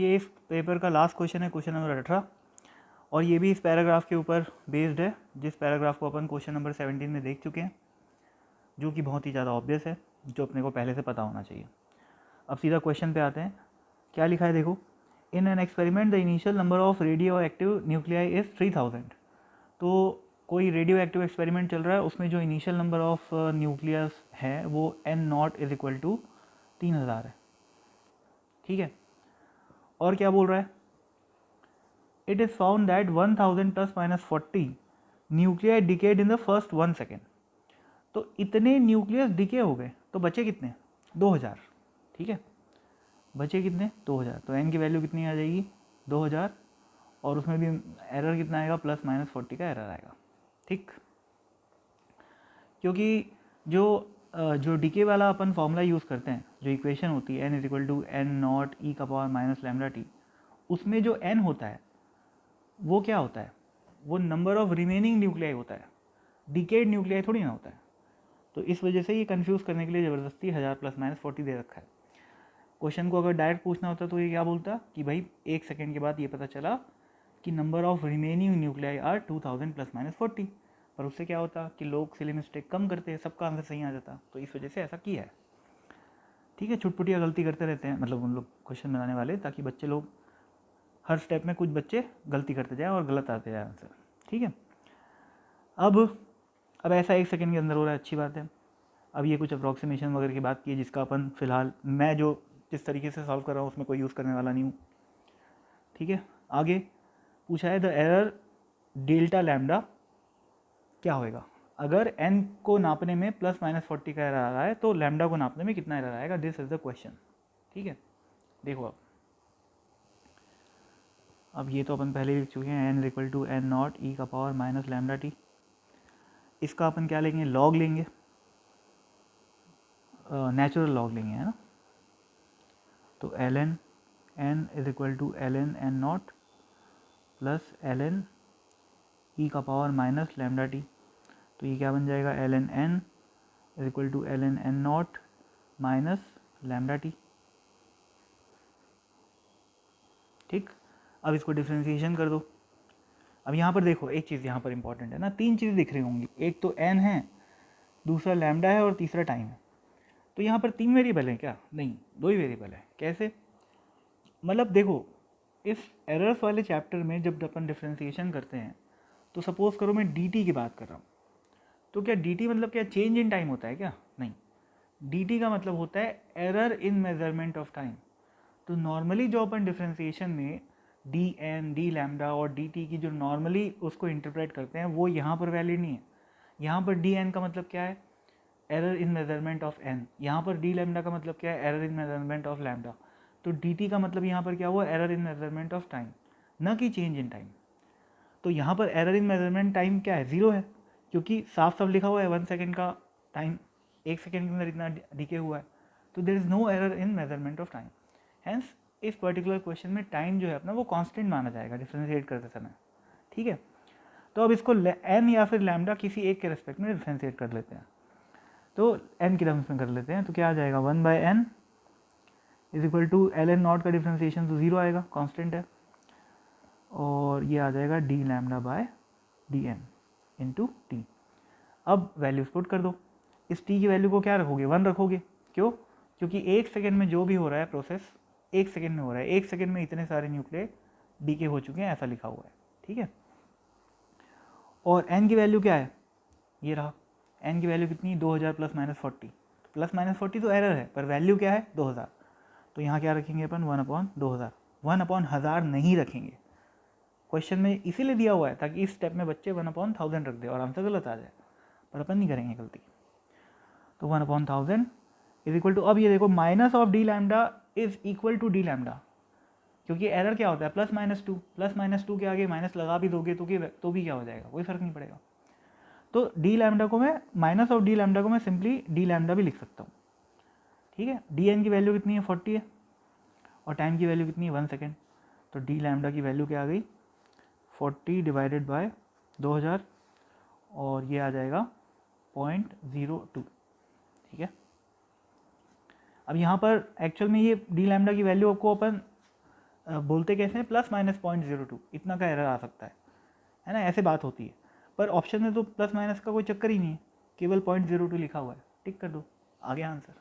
ये इस पेपर का लास्ट क्वेश्चन है, क्वेश्चन नंबर 18, और ये भी इस पैराग्राफ के ऊपर बेस्ड है जिस पैराग्राफ को अपन क्वेश्चन नंबर 17 में देख चुके हैं, जो कि बहुत ही ज़्यादा ऑब्वियस है, जो अपने को पहले से पता होना चाहिए। अब सीधा क्वेश्चन पे आते हैं। क्या लिखा है देखो, in an experiment the initial number of radio active nuclei is 3000। तो कोई रेडियो एक्टिव एक्सपेरिमेंट चल रहा है, उसमें जो इनिशियल नंबर ऑफ न्यूक्लियस है वो n0 इज इक्वल टू 3000 है। ठीक है, और क्या बोल रहा है, it is found that 1000 plus minus 40 nuclei decade in the first 1 second. तो इतने न्यूक्लियस डिके हो गए, तो बचे कितने, 2000। ठीक है, बचे कितने, 2000। तो n की वैल्यू कितनी आ जाएगी, 2000, और उसमें भी एरर कितना आएगा, प्लस माइनस 40 का एरर आएगा। ठीक, क्योंकि जो डीके वाला अपन फॉर्मूला यूज़ करते हैं, जो इक्वेशन होती है n is equal to N naught e का पावर माइनस लैम्डा टी, उसमें जो n होता है वो क्या होता है, वो नंबर ऑफ रिमेनिंग न्यूक्लियाई होता है, डिकेड न्यूक्लियाई थोड़ी ना होता है। तो इस वजह से ये कंफ्यूज करने के लिए ज़बरदस्ती 1000 प्लस माइनस 40 दे रखा है। क्वेश्चन को अगर डायरेक्ट पूछना होता तो ये क्या बोलता कि भाई 1 सेकेंड के बाद ये पता चला कि number of remaining nuclei are 2000 plus minus 40, पर उससे क्या होता कि लोग सिली मिस्टेक कम करते हैं, सबका आंसर सही आ जाता। तो इस वजह से ऐसा किया है। ठीक है, छुटपुटिया गलती करते रहते हैं, मतलब उन लोग क्वेश्चन बनाने वाले, ताकि बच्चे लोग हर स्टेप में कुछ बच्चे गलती करते जाए और गलत आते जाए आंसर। ठीक है, अब ऐसा 1 सेकेंड के अंदर हो रहा है, अच्छी बात है। अब ये कुछ अप्रॉक्सीमेशन वगैरह की बात की है, जिसका अपन फिलहाल मैं जो जिस तरीके से सॉल्व कर रहा हूँ उसमें कोई यूज़ करने वाला नहीं हूँ। ठीक है, आगे पूछा है द एरर डेल्टा लैम्डा क्या होएगा, अगर n को नापने में प्लस माइनस 40 का एरर आ रहा है तो लैम्डा को नापने में कितना एरर आएगा, दिस इज द क्वेश्चन। ठीक है, देखो अब ये तो अपन पहले लिख चुके हैं, n equal to N naught e का पावर माइनस लैम्डा टी। इसका अपन क्या लेंगे, लॉग लेंगे, नेचुरल लॉग लेंगे, है ना। तो ln n is equal to ln n not plus ln e का पावर माइनस लैम्डा टी। तो ये क्या बन जाएगा, ln n is equal to ln n not minus lambda t. ठीक, अब इसको डिफ्रेंशिएशन कर दो। अब यहाँ पर देखो एक चीज़ यहाँ पर इंपॉर्टेंट है ना, 3 चीज़ें दिख रही होंगी, एक तो n है, दूसरा लैम्डा है और तीसरा टाइम है। तो यहाँ पर 3 वेरिएबल हैं क्या, नहीं 2 ही वेरिएबल है। कैसे, मतलब देखो इस एरर्स वाले चैप्टर में जब अपन डिफ्रेंशिएशन करते हैं तो सपोज करो मैं dt की बात कर रहा हूँ, तो क्या dt मतलब क्या चेंज इन टाइम होता है क्या, नहीं, dt का मतलब होता है error in measurement of time. तो नॉर्मली जो अपन डिफ्रेंशिएशन में dn d लैम्डा और dt की जो नॉर्मली उसको इंटरप्रेट करते हैं वो यहाँ पर वैलिड नहीं है। यहाँ पर dn का मतलब क्या है, error in measurement of n। यहाँ पर d लैम्डा का मतलब क्या है, error in measurement of lambda. तो dt का मतलब यहाँ पर क्या हुआ, error in measurement of time, न कि चेंज इन टाइम। तो यहाँ पर एरर इन मेजरमेंट टाइम क्या है, 0 है, क्योंकि साफ साफ लिखा हुआ है 1 सेकेंड का टाइम, 1 सेकेंड के अंदर इतना डीके हुआ है। तो there is no error in measurement of time. Hence इस पर्टिकुलर क्वेश्चन में टाइम जो है अपना वो कांस्टेंट माना जाएगा डिफ्रेंशिएट करते समय। ठीक है, तो अब इसको n या फिर लैम्डा किसी एक के रेस्पेक्ट में डिफ्रेंशिएट कर लेते हैं। तो n की टर्म्स में कर लेते हैं, तो क्या आ जाएगा, 1/n is equal to ln not का डिफ्रेंशिएशन तो 0 आएगा, कांस्टेंट है, और ये आ जाएगा d lambda by dn into T. अब वैल्यूज पुट कर दो, इस t की वैल्यू को क्या रखोगे, 1 रखोगे। क्यों, क्योंकि 1 सेकेंड में जो भी हो रहा है प्रोसेस 1 सेकेंड में हो रहा है, 1 सेकेंड में इतने सारे न्यूक्लियर डीके हो चुके हैं, ऐसा लिखा हुआ है। ठीक है, और n की वैल्यू क्या है, ये रहा, n की वैल्यू कितनी, 2000 प्लस माइनस 40। प्लस माइनस 40 तो एरर है, पर वैल्यू क्या है, 2000। तो यहाँ क्या रखेंगे अपन, 1/2000। 1/1000 नहीं रखेंगे, क्वेश्चन में इसीलिए दिया हुआ है ताकि इस स्टेप में बच्चे 1/1000 रख दे और आंसर गलत आ जाए, पर अपन नहीं करेंगे गलती। तो 1/1000 इज इक्वल टू, अब ये देखो minus of d lambda is equal to d lambda, क्योंकि एरर क्या होता है, प्लस माइनस टू के आगे माइनस लगा भी दोगे तो भी क्या हो जाएगा, कोई फर्क नहीं पड़ेगा। तो डी लैम्डा को मैं, माइनस ऑफ डी लैम्डा को मैं सिंपली डी लैम्डा भी लिख सकता हूँ। ठीक है, डी एन की वैल्यू कितनी है, 40 है, और टाइम की वैल्यू कितनी है, 1 सेकेंड। तो डी लैम्डा की वैल्यू क्या आ गई, 40 डिवाइडेड बाय 2000, और ये आ जाएगा 0.02। ठीक है, अब यहाँ पर एक्चुअल में ये डी लैम्डा की वैल्यू आपको अपन बोलते कैसे हैं, +-0.02 इतना का एरर आ सकता है ना, ऐसे बात होती है। पर ऑप्शन में तो प्लस माइनस का कोई चक्कर ही नहीं है, केवल 0.02 लिखा हुआ है, टिक कर दो, आ गया आंसर।